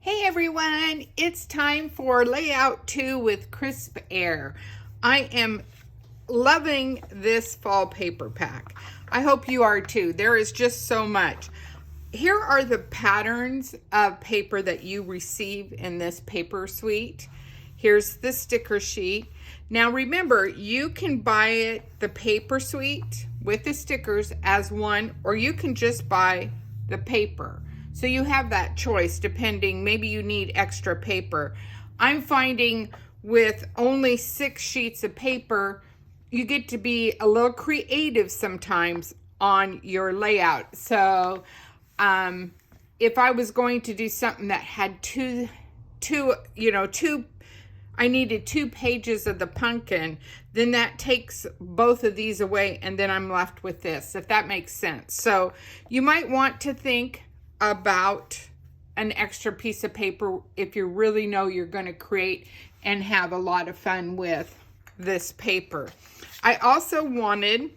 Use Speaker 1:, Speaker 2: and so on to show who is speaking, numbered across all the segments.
Speaker 1: Hey everyone, it's time for Layout 2 with Crisp Air. I am loving this fall paper pack. I hope you are too. There is just so much. Here are the patterns of paper that you receive in this paper suite. Here's the sticker sheet. Now remember, you can buy it, the paper suite with the stickers as one, or you can just buy the paper. So you have that choice depending, maybe you need extra paper. I'm finding with only 6 sheets of paper, you get to be a little creative sometimes on your layout. So if I was going to do something that had I needed 2 pages of the pumpkin, then that takes both of these away and then I'm left with this, if that makes sense. So you might want to think about an extra piece of paper if you really know you're going to create and have a lot of fun with this paper. I also wanted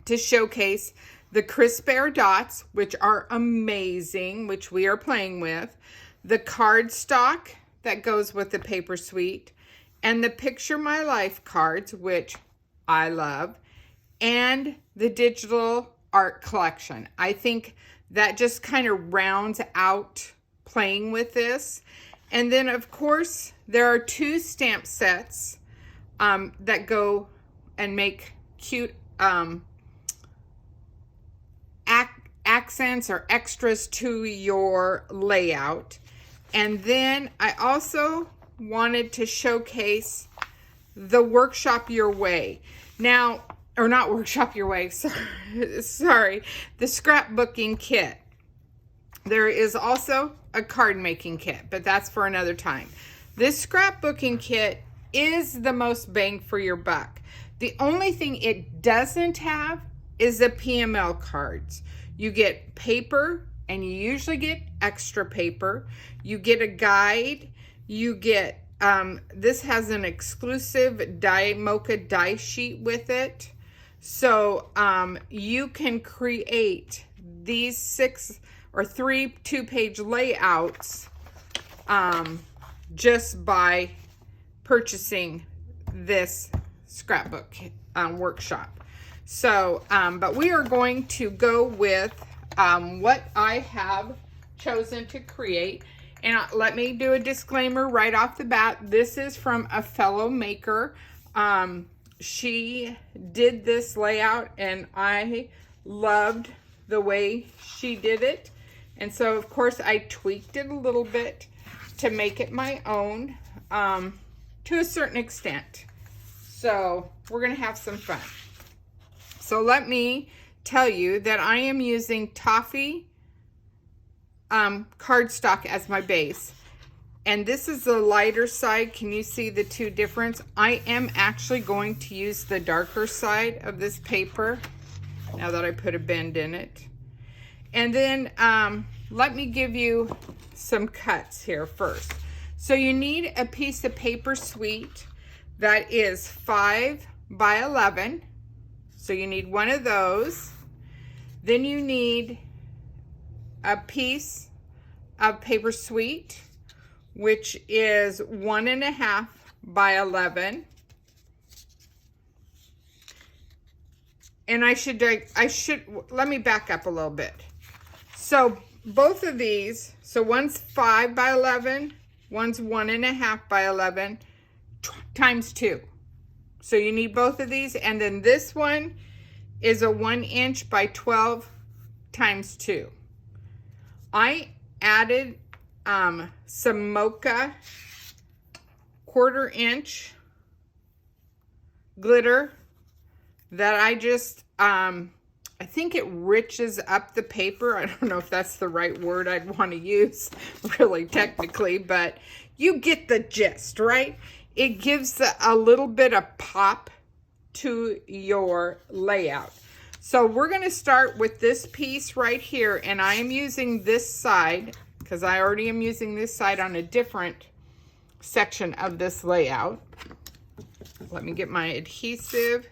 Speaker 1: to showcase the Crisp Air dots, which are amazing, which we are playing with, the cardstock that goes with the paper suite, and the Picture My Life cards, which I love, and the digital art collection. I think that just kind of rounds out playing with this. And then of course there are 2 stamp sets that go and make cute accents or extras to your layout. And then I also wanted to showcase the Workshop Your Way. Now, or not Workshop Your Way, sorry, the scrapbooking kit. There is also a card making kit, but that's for another time. This scrapbooking kit is the most bang for your buck. The only thing it doesn't have is the PML cards. You get paper, and you usually get extra paper. You get a guide. You get, this has an exclusive Mocha die sheet with it. So you can create these 6 or 3 2-page layouts just by purchasing this scrapbook workshop. So, but we are going to go with what I have chosen to create. And let me do a disclaimer right off the bat. This is from a fellow maker. She did this layout and I loved the way she did it. And so of course I tweaked it a little bit to make it my own to a certain extent. So we're gonna have some fun. So let me tell you that I am using Toffee cardstock as my base. And this is the lighter side. Can you see the 2 difference? I am actually going to use the darker side of this paper now that I put a bend in it. And then let me give you some cuts here first. So you need a piece of paper suite that is 5 by 11. So you need one of those. Then you need a piece of paper suite, which is 1.5 by 11. And let me back up a little bit. So both of these, so one's 5 by 11, one's 1.5 by 11 times 2. So you need both of these. And then this one is a 1 inch by 12 times 2. I added some Mocha 1/4 inch glitter that I just, I think it riches up the paper. I don't know if that's the right word I'd want to use really technically, but you get the gist, right? It gives a little bit of pop to your layout. So we're going to start with this piece right here, and I am using this side because I already am using this side on a different section of this layout. Let me get my adhesive.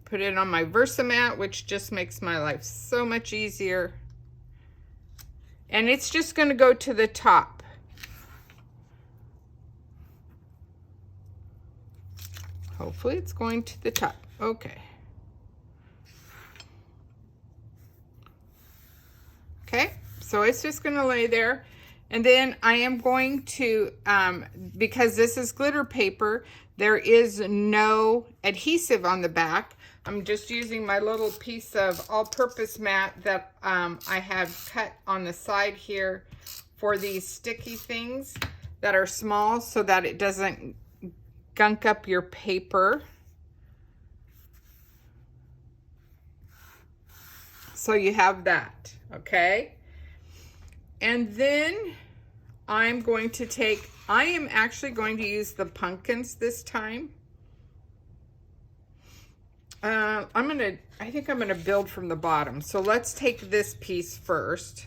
Speaker 1: put it on my Versamat, which just makes my life so much easier. And it's just going to go to the top. Hopefully it's going to the top. Okay. Okay, so it's just going to lay there. And then I am going to, because this is glitter paper, there is no adhesive on the back. I'm just using my little piece of all-purpose mat that I have cut on the side here for these sticky things that are small so that it doesn't gunk up your paper. So you have that, okay? And then I'm going to take, I am actually going to use the pumpkins this time. I think I'm gonna build from the bottom. So let's take this piece first.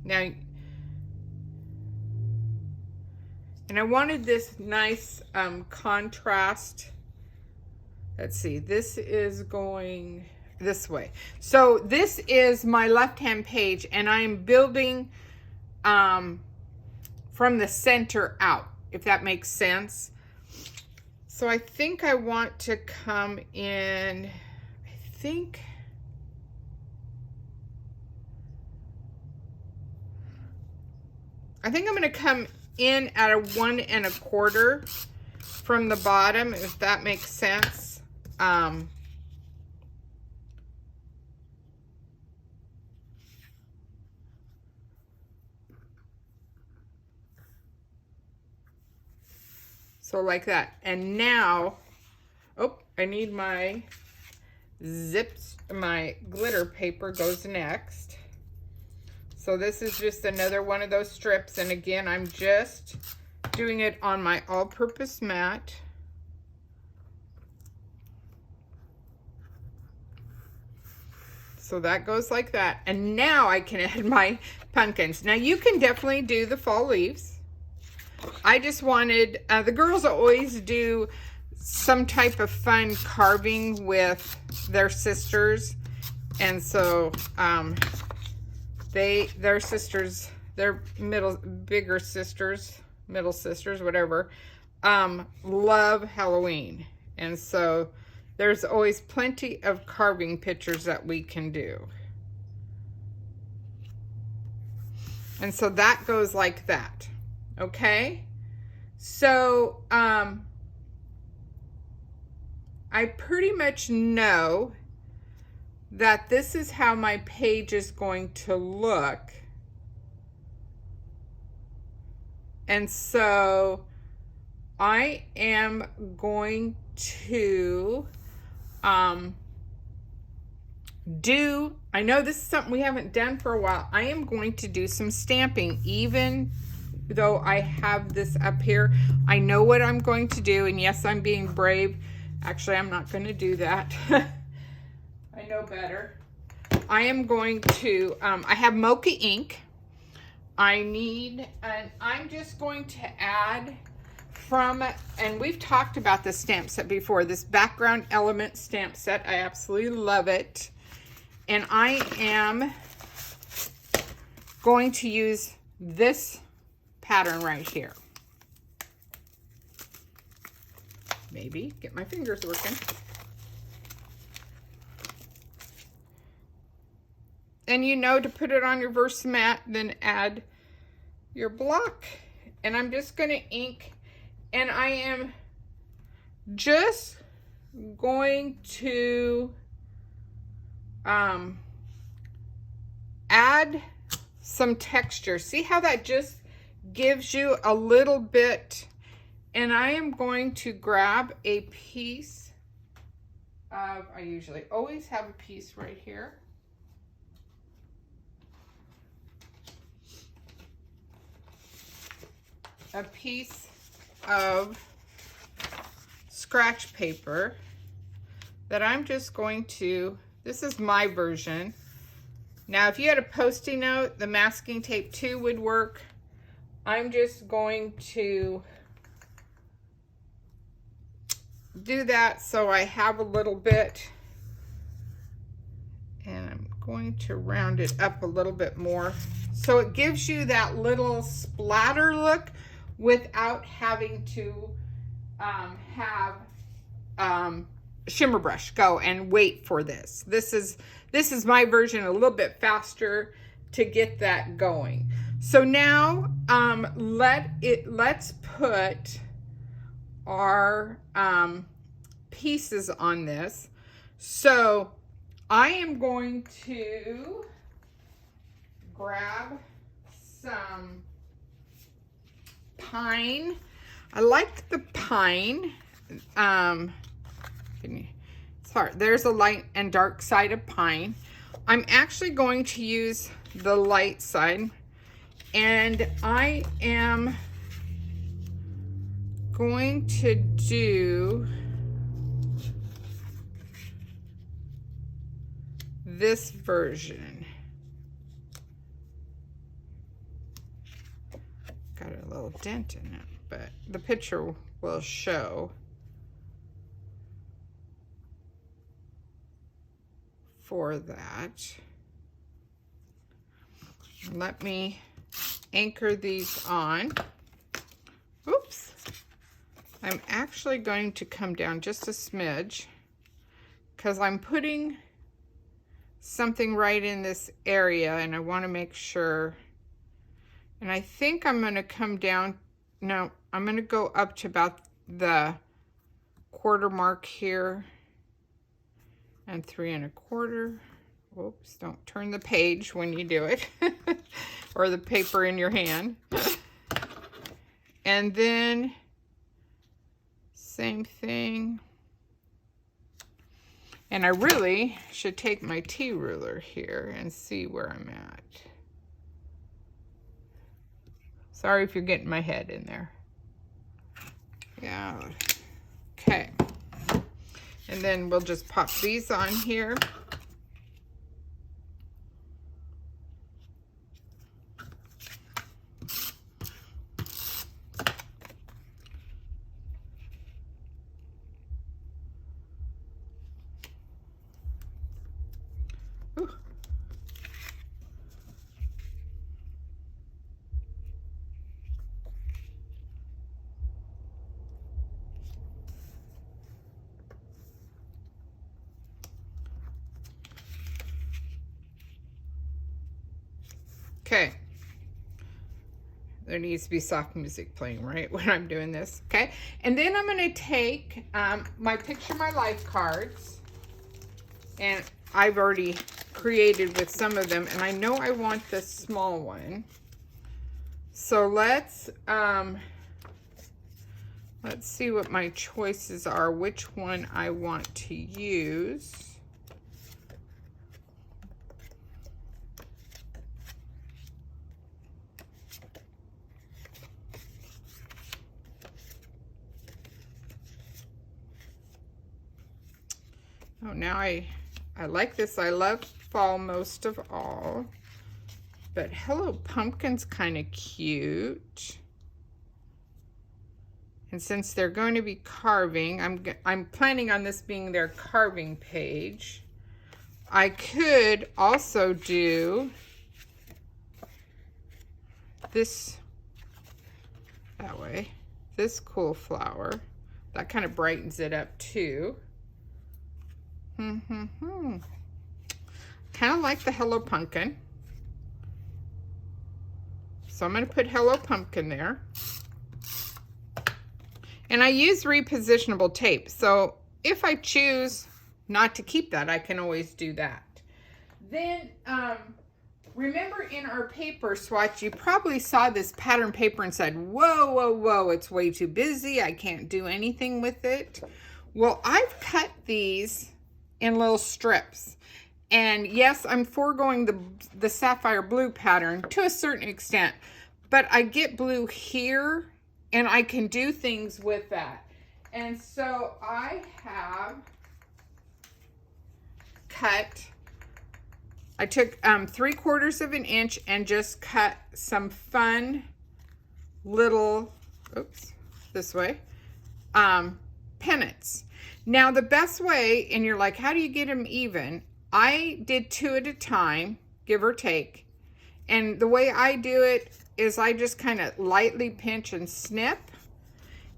Speaker 1: Now, and I wanted this nice contrast. Let's see, this is going this way. So this is my left-hand page, and I'm building from the center out, if that makes sense. So I think I want to come in, I think I'm going to come in at a 1 1/4 from the bottom, if that makes sense. So like that. And now, oh, I need my zips, my glitter paper goes next. So this is just another one of those strips. And again, I'm just doing it on my all-purpose mat. So that goes like that. And now I can add my pumpkins. Now you can definitely do the fall leaves. I just wanted, the girls always do some type of fun carving with their sisters. And so their sisters, their bigger sisters, middle sisters, whatever, love Halloween. And so there's always plenty of carving pictures that we can do. And so that goes like that. Okay, so I pretty much know that this is how my page is going to look. And so I am going to I know this is something we haven't done for a while. I am going to do some stamping, even though I have this up here. I know what I'm going to do, and yes, I'm being brave. Actually, I'm not going to do that. I know better. I am going to, I have Mocha ink. And I'm just going to add from, and we've talked about this stamp set before, this background element stamp set. I absolutely love it. And I am going to use this pattern right here. Maybe get my fingers working. And you know, to put it on your Versamat, then add your block. And I'm just going to ink, and I am just going to add some texture. See how that just gives you a little bit. And I am going to grab a piece of, I usually always have a piece right here. A piece of scratch paper that I'm just going to, this is my version. Now, if you had a Post-it note, the masking tape too would work. I'm just going to do that so I have a little bit, and I'm going to round it up a little bit more so it gives you that little splatter look without having to have shimmer brush go and wait for this. This is my version, a little bit faster to get that going. So now let's put our pieces on this. So I am going to grab some pine. I like the pine. It's hard. There's a light and dark side of pine. I'm actually going to use the light side, and I am going to do this version. Got a little dent in it, but the picture will show. For that, let me anchor these on. Oops. I'm actually going to come down just a smidge because I'm putting something right in this area and I want to make sure. And I think I'm going to come down. No, I'm going to go up to about the quarter mark here. And 3 1/4. Whoops, don't turn the page when you do it. Or the paper in your hand. And then, same thing. And I really should take my T-ruler here and see where I'm at. Sorry if you're getting my head in there. Yeah. Okay. And then we'll just pop these on here. Ooh. Okay. There needs to be soft music playing right when I'm doing this. Okay. And then I'm going to take my Picture My Life cards. And I've already created with some of them. And I know I want this small one. So let's see what my choices are, which one I want to use. Oh, now I like this. I love fall most of all. But Hello Pumpkin's kind of cute. And since they're going to be carving, I'm planning on this being their carving page. I could also do this that way. This cool flower. That kind of brightens it up too. Kind of like the Hello Pumpkin. So I'm going to put Hello Pumpkin there. And I use repositionable tape. So if I choose not to keep that, I can always do that. Then remember in our paper swatch, you probably saw this pattern paper and said, whoa, whoa, whoa, it's way too busy. I can't do anything with it. Well, I've cut these in little strips. And yes, I'm foregoing the sapphire blue pattern to a certain extent, but I get blue here and I can do things with that. And so I have cut, I took 3/4 of an inch and just cut some fun little, oops, this way, pennants. Now the best way, and you're like, how do you get them even? I did 2 at a time, give or take. And the way I do it is I just kind of lightly pinch and snip.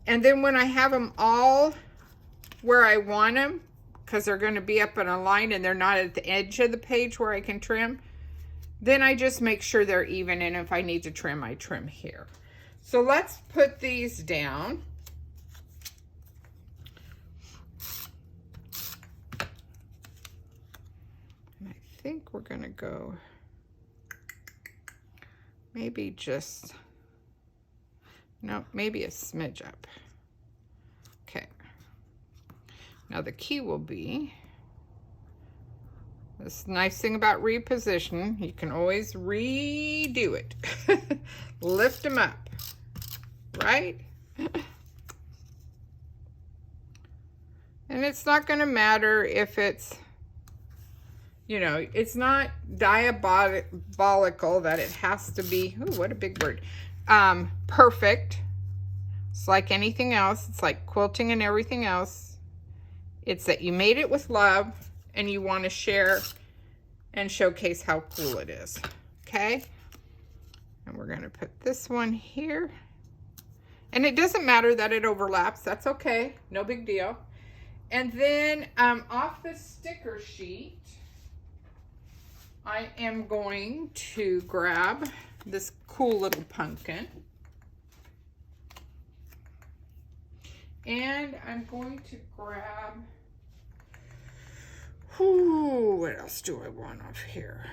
Speaker 1: And then when I have them all where I want them, because they're going to be up in a line and they're not at the edge of the page where I can trim, then I just make sure they're even, and if I need to trim, I trim here. So let's put these down. And I think we're going to go maybe just, no, maybe a smidge up. Okay. Now the key will be, this nice thing about reposition, you can always redo it. Lift them up, right? And it's not going to matter if it's, you know, it's not diabolical that it has to be, ooh, what a big word, perfect. It's like anything else. It's like quilting and everything else. It's that you made it with love and you want to share and showcase how cool it is. Okay? And we're going to put this one here. And it doesn't matter that it overlaps. That's okay. No big deal. And then off the sticker sheet, I am going to grab this cool little pumpkin. And I'm going to grab, what else do I want off here?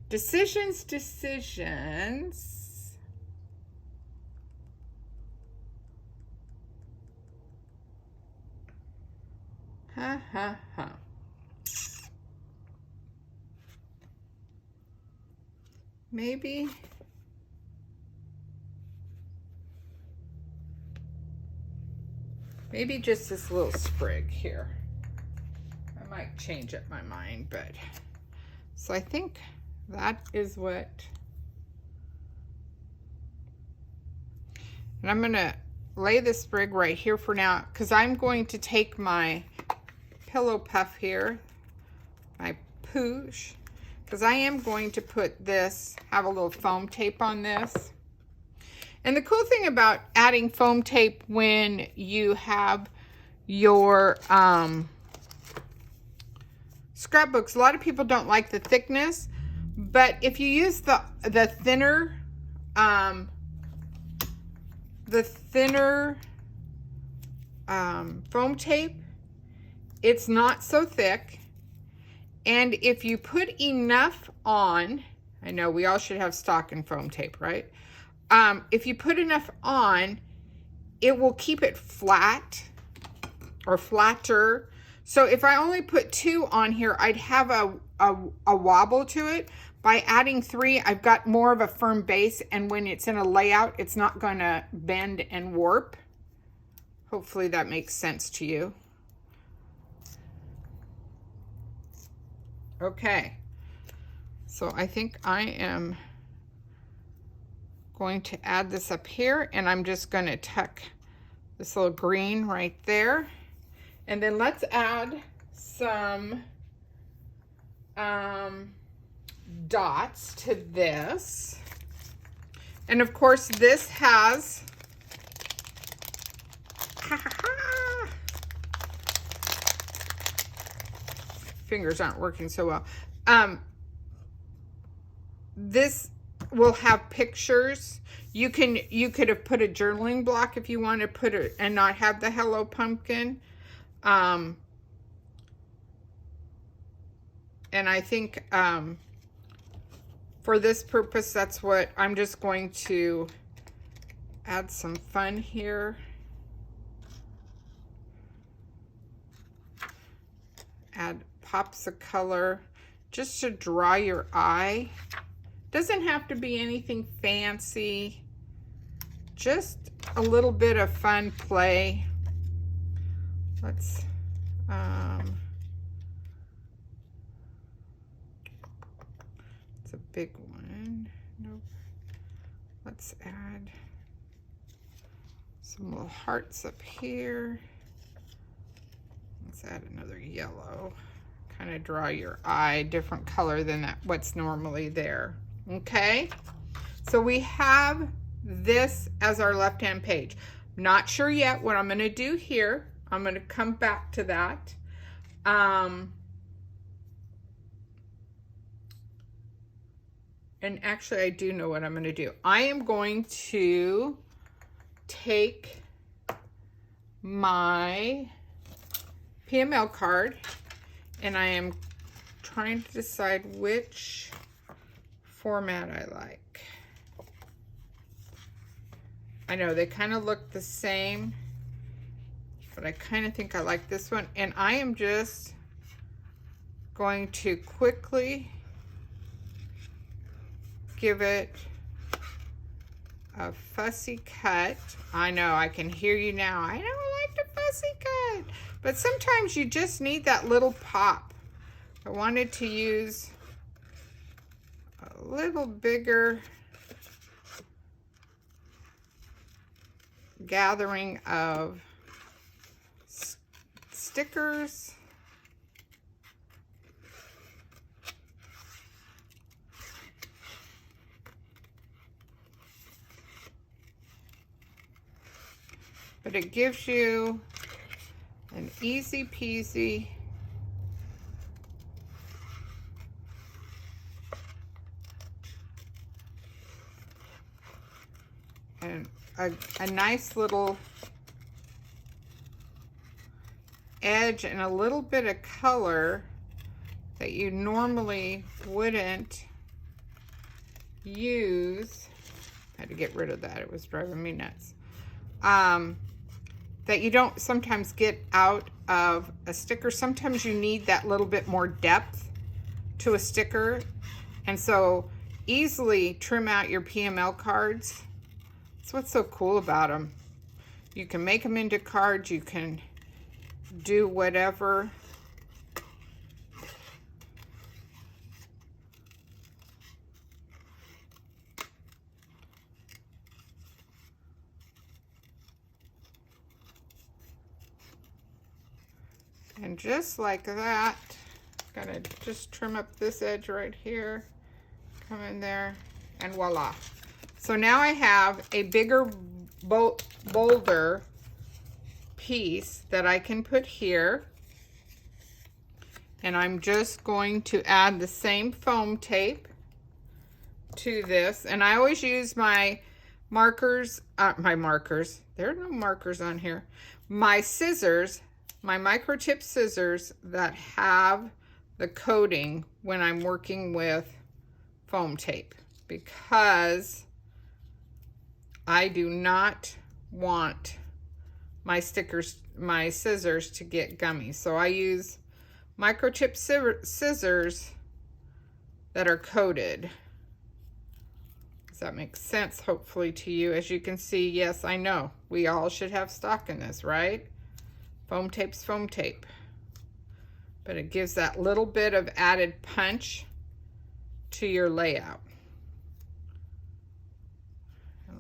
Speaker 1: Decisions. Ha ha ha. Maybe just this little sprig here. I might change up my mind, but so I think that is what, and I'm gonna lay the sprig right here for now, because I'm going to take my pillow puff here, my poosh, because I am going to put this, have a little foam tape on this. And the cool thing about adding foam tape when you have your scrapbooks, a lot of people don't like the thickness, but if you use the thinner foam tape, it's not so thick. And if you put enough on, I know we all should have stocking foam tape, right? If you put enough on, it will keep it flat or flatter. So if I only put 2 on here, I'd have a wobble to it. By adding 3, I've got more of a firm base, and when it's in a layout, it's not going to bend and warp. Hopefully that makes sense to you. Okay, so I think I am going to add this up here, and I'm just going to tuck this little green right there. And then let's add some dots to this. And of course this has, fingers aren't working so well. This will have pictures. You could have put a journaling block if you want to put it and not have the Hello Pumpkin. And I think for this purpose, that's what I'm just going to add some fun here. Add pops of color just to draw your eye. Doesn't have to be anything fancy, just a little bit of fun play. Let's it's a big one. Nope. Let's add Some little hearts up here. Let's add another yellow. Kind of draw your eye different color than that what's normally there. Okay, so we have this as our left-hand page. Not sure yet what I'm going to do here. I'm going to come back to that. And actually, I do know what I'm going to do. I am going to take my PML card, and I am trying to decide which format I like. I know they kind of look the same, but I kind of think I like this one. And I am just going to quickly give it a fussy cut. I know, I can hear you now. I don't like the fussy cut, but sometimes you just need that little pop. I wanted to use a little bigger gathering of stickers. But it gives you an easy peasy and a nice little edge and a little bit of color that you normally wouldn't use. I had to get rid of that. It was driving me nuts. That you don't sometimes get out of a sticker. Sometimes you need that little bit more depth to a sticker. And so easily trim out your PML cards. That's what's so cool about them. You can make them into cards. You can do whatever. And just like that, gonna just trim up this edge right here, come in there, and voila. So now I have a bigger, bolder piece that I can put here. And I'm just going to add the same foam tape to this. And I always use my markers, there are no markers on here, my scissors, my microtip scissors that have the coating when I'm working with foam tape, because I do not want my scissors to get gummy. So I use microtip scissors that are coated. Does that make sense, hopefully, to you? As you can see, yes, I know. We all should have stock in this, right? Foam tape's foam tape. But it gives that little bit of added punch to your layout.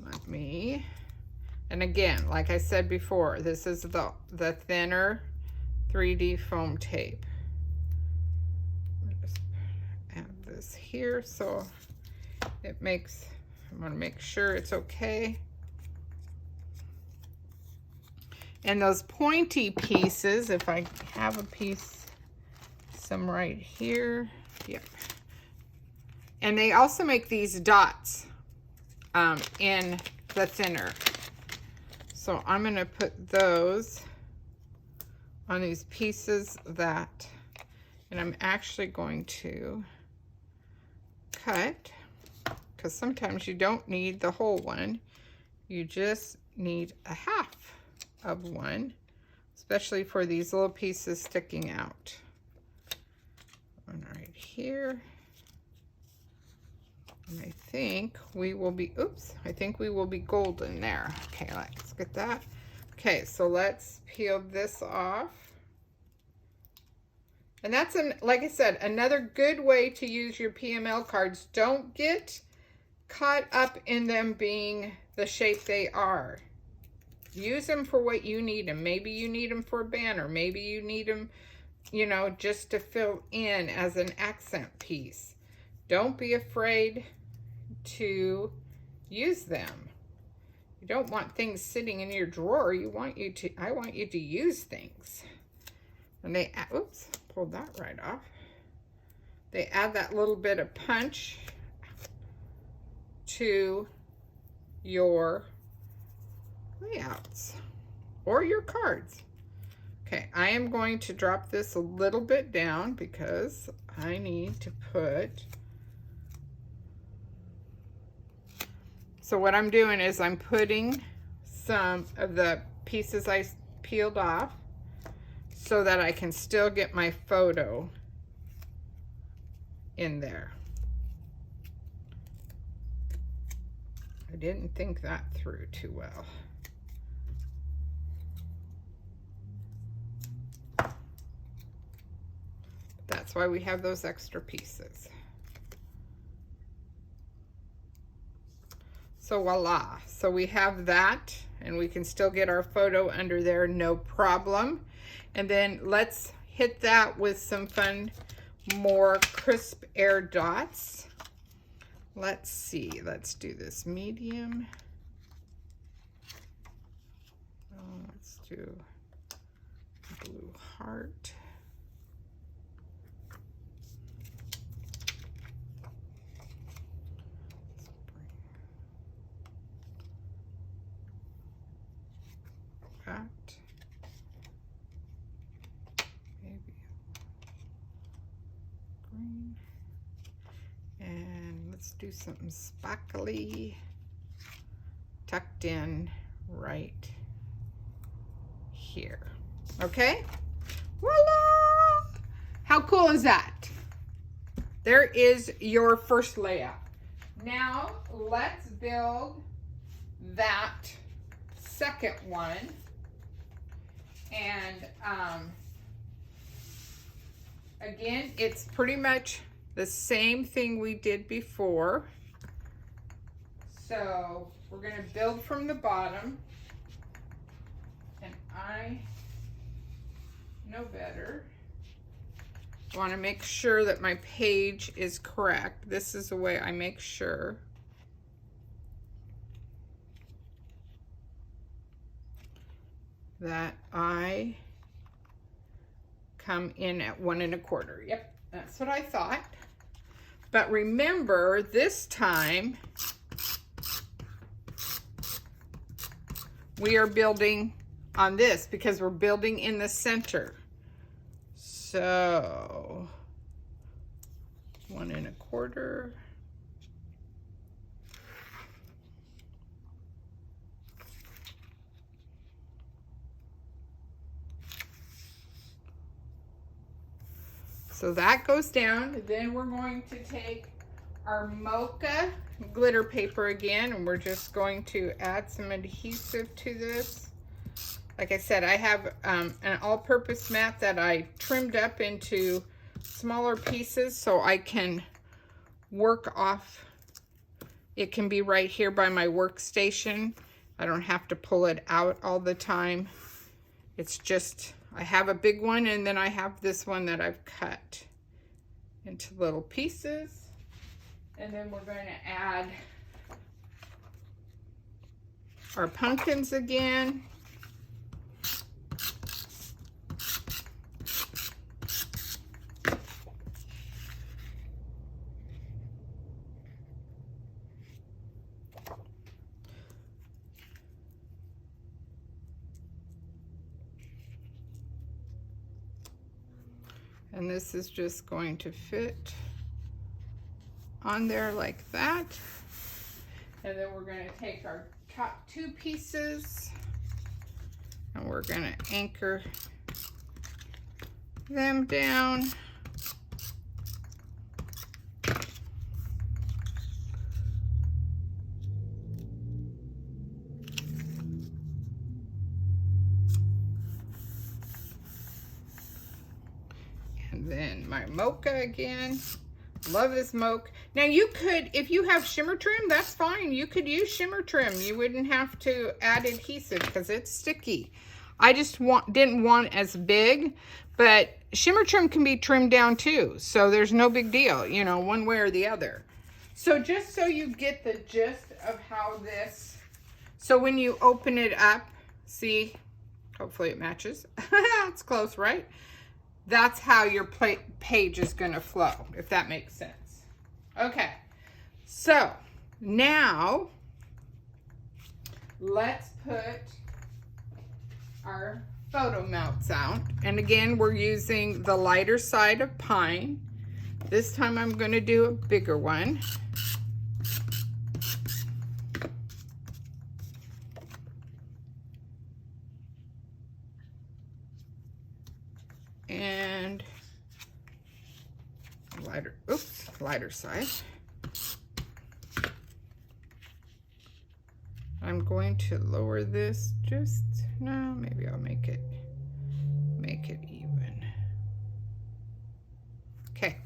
Speaker 1: Let me, and again, like I said before, this is the thinner 3D foam tape. Just add this here so it makes, I'm going to make sure it's okay. And those pointy pieces, if I have a piece, some right here, yep. And they also make these dots in the thinner. So I'm going to put those on these pieces that, and I'm actually going to cut, because sometimes you don't need the whole one. You just need a half of one, especially for these little pieces sticking out. One right here. And I think we will be, oops, I think we will be golden there. Okay, let's get that. Okay, so let's peel this off. And that's, like I said, another good way to use your PML cards. Don't get caught up in them being the shape they are. use them for what you need them. Maybe you need them for a banner. Maybe you need them, you know, just to fill in as an accent piece. Don't be afraid to use them. You don't want things sitting in your drawer. I want you to use things. And they, oops, pulled that right off. They add that little bit of punch to your layouts or your cards. Okay, I am going to drop this a little bit down because I need to put, so what I'm doing is I'm putting some of the pieces I peeled off so that I can still get my photo in there. I didn't think that through too well. That's why we have those extra pieces. So voila, so we have that, and we can still get our photo under there, no problem. And then let's hit that with some fun, more crisp air dots. Let's see, let's do this medium. Oh, let's do blue heart. That. Maybe green. And let's do something sparkly, tucked in right here. Okay? Voila! How cool is that? There is your first layout. Now let's build that second one. And again, it's pretty much the same thing we did before. So we're going to build from the bottom, and I know better. I want to make sure that my page is correct. This is the way I make sure. That I come in at 1 1/4. Yep, that's what I thought. But remember, this time we are building on this because we're building in the center. So 1 1/4. So that goes down. Then we're going to take our mocha glitter paper again, and we're just going to add some adhesive to this. Like I said, I have an all-purpose mat that I trimmed up into smaller pieces so I can work off. It can be right here by my workstation. I don't have to pull it out all the time. It's just, I have a big one, and then I have this one that I've cut into little pieces. And then we're going to add our pumpkins again. And this is just going to fit on there like that. And then we're going to take our top 2 pieces and we're going to anchor them down. And then my mocha again. Love this mocha. Now you could, if you have shimmer trim, that's fine. You could use shimmer trim. You wouldn't have to add adhesive because it's sticky. I just didn't want as big, but shimmer trim can be trimmed down too. So there's no big deal, you know, one way or the other. So just so you get the gist of how this, so when you open it up, see, hopefully it matches. It's close, right? That's how your page is going to flow, if that makes sense. Okay, so now let's put our photo mounts out. And again, we're using the lighter side of pine. This time I'm going to do a bigger one. And lighter side. I'm going to lower this just, no, maybe I'll make it even. Okay,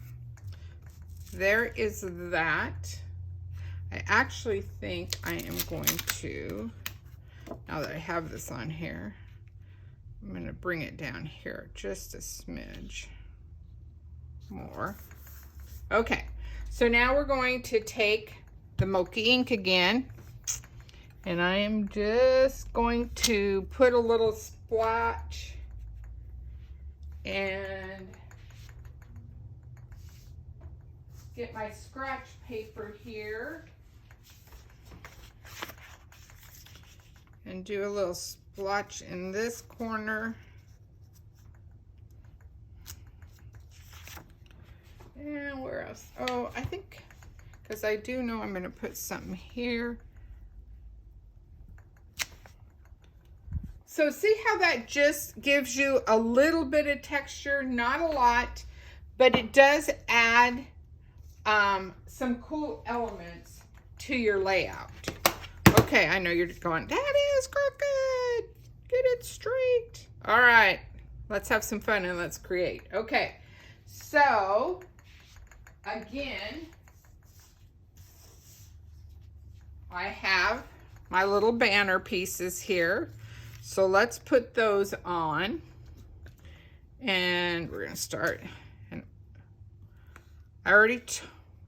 Speaker 1: there is that. I actually think I am going to, now that I have this on here, I'm going to bring it down here just a smidge more. Okay, so now we're going to take the Mocha ink again, and I am just going to put a little splotch and get my scratch paper here and do a little splotch in this corner. And where else? Oh, I think, because I do know I'm going to put something here. So see how that just gives you a little bit of texture, not a lot, but it does add some cool elements to your layout. Okay, I know you're going, that is crooked. Get it straight. All right, let's have some fun and let's create. Okay, so again, I have my little banner pieces here. So let's put those on. And we're going to start. And I already,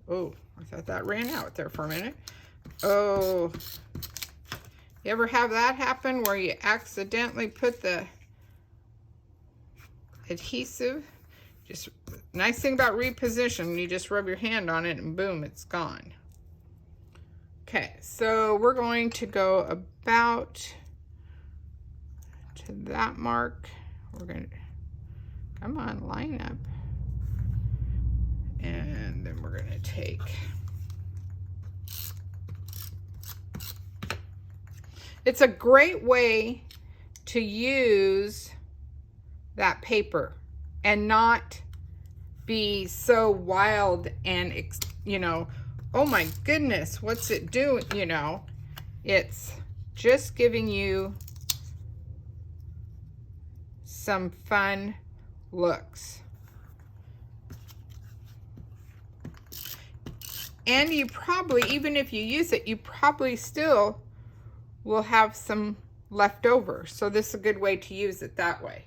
Speaker 1: oh, I thought that ran out there for a minute. Oh, you ever have that happen where you accidentally put the adhesive? Just nice thing about reposition, you just rub your hand on it and boom, it's gone. Okay, so we're going to go about to that mark. We're going to, come on, line up. And then we're going to take, it's a great way to use that paper and not be so wild and, you know, oh my goodness, what's it doing? You know, it's just giving you some fun looks. And you probably, even if you use it, you probably still will have some left over. So this is a good way to use it that way.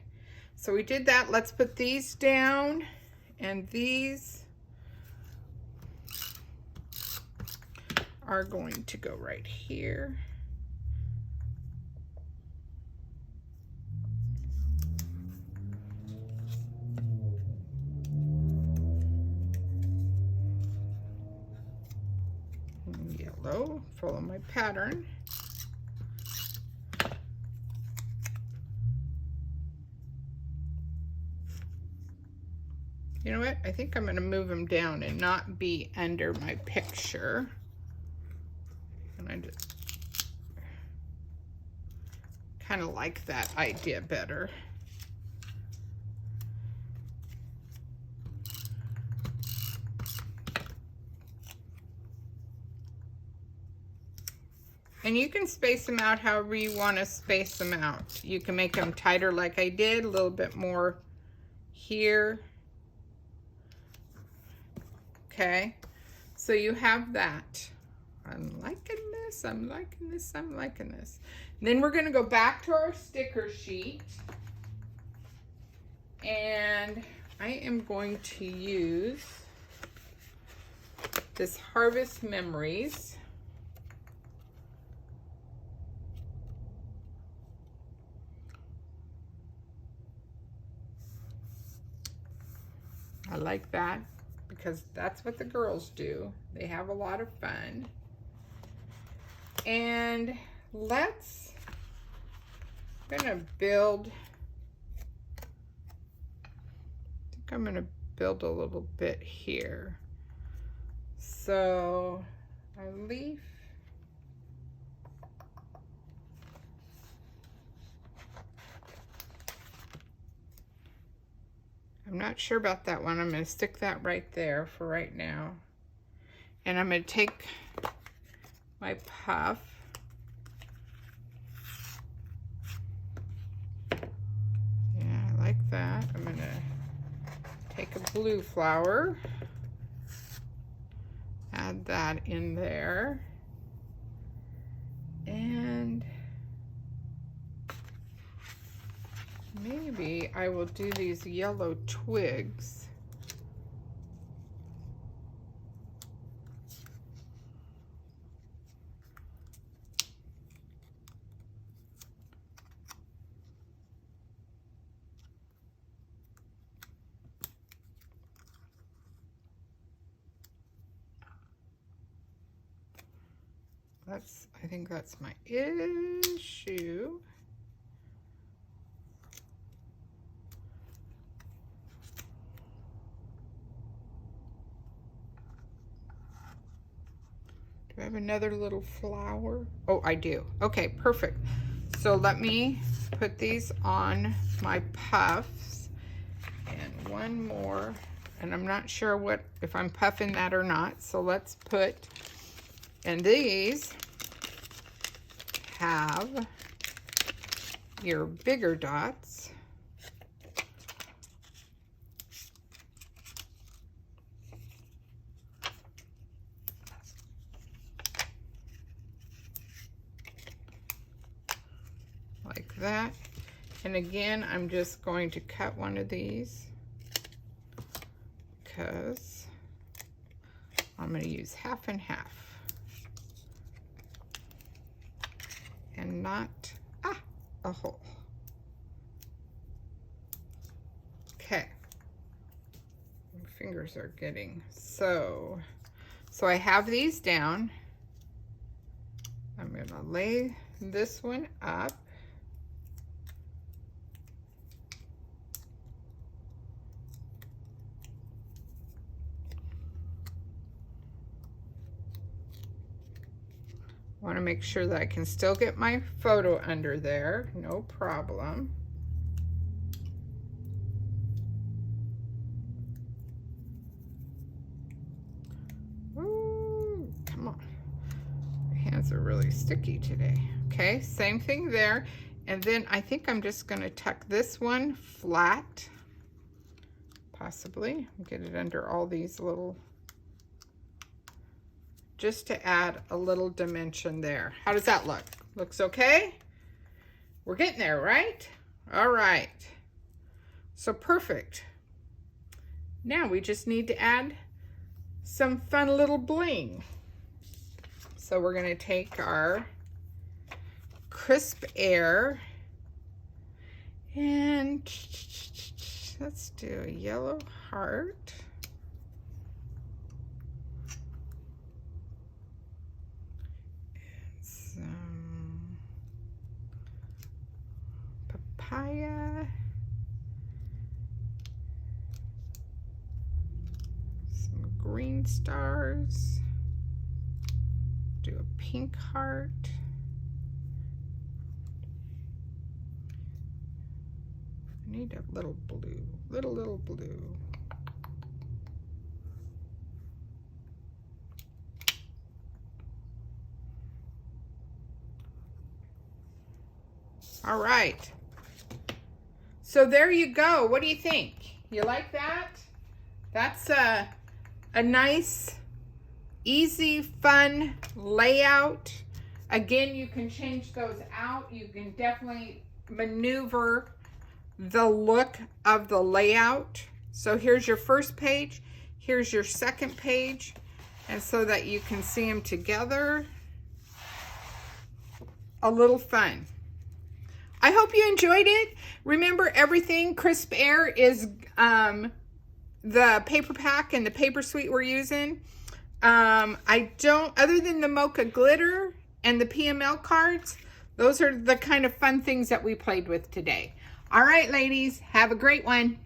Speaker 1: So we did that. Let's put these down, and these are going to go right here. Yellow, follow my pattern. You know what? I think I'm going to move them down and not be under my picture. And I just kind of like that idea better. And you can space them out however you want to space them out. You can make them tighter like I did, a little bit more here. okay? So you have that. I'm liking this, I'm liking this, I'm liking this. And then we're gonna go back to our sticker sheet. And I am going to use this Harvest Memories. I like that because that's what the girls do. They have a lot of fun. And I'm gonna build, I think I'm gonna build a little bit here. So our leaf, I'm not sure about that one. I'm gonna stick that right there for right now. And I'm gonna take my puff. Yeah, I like that. I'm gonna take a blue flower, add that in there, and maybe I will do these yellow twigs. I think that's my issue. Do I have another little flower? Oh, I do. Okay, perfect. So let me put these on my puffs. And one more. And I'm not sure if I'm puffing that or not. So let's put, and these have your bigger dots. Like that. And again, I'm just going to cut one of these because I'm going to use half and half. And not a hole. Okay. My fingers are getting so I have these down. I'm going to lay this one up. I want to make sure that I can still get my photo under there, no problem. Ooh, come on. My hands are really sticky today. Okay, same thing there. And then I think I'm just going to tuck this one flat, possibly. Get it under all these little, just to add a little dimension there. How does that look? Looks okay? We're getting there, right? All right. So perfect. Now we just need to add some fun little bling. So we're gonna take our Crisp Air and let's do a yellow heart. Some papaya, some green stars, do a pink heart, I need a little blue, little blue. All right. So there you go. What do you think? You like that? That's a a nice, easy, fun layout. Again, you can change those out. You can definitely maneuver the look of the layout. So here's your first page, here's your second page, and so that you can see them together. A little fun. I hope you enjoyed it. Remember, everything Crisp Air is the paper pack and the paper suite we're using. I don't, other than the Mocha Glitter and the PML cards, those are the kind of fun things that we played with today. All right, ladies, have a great one.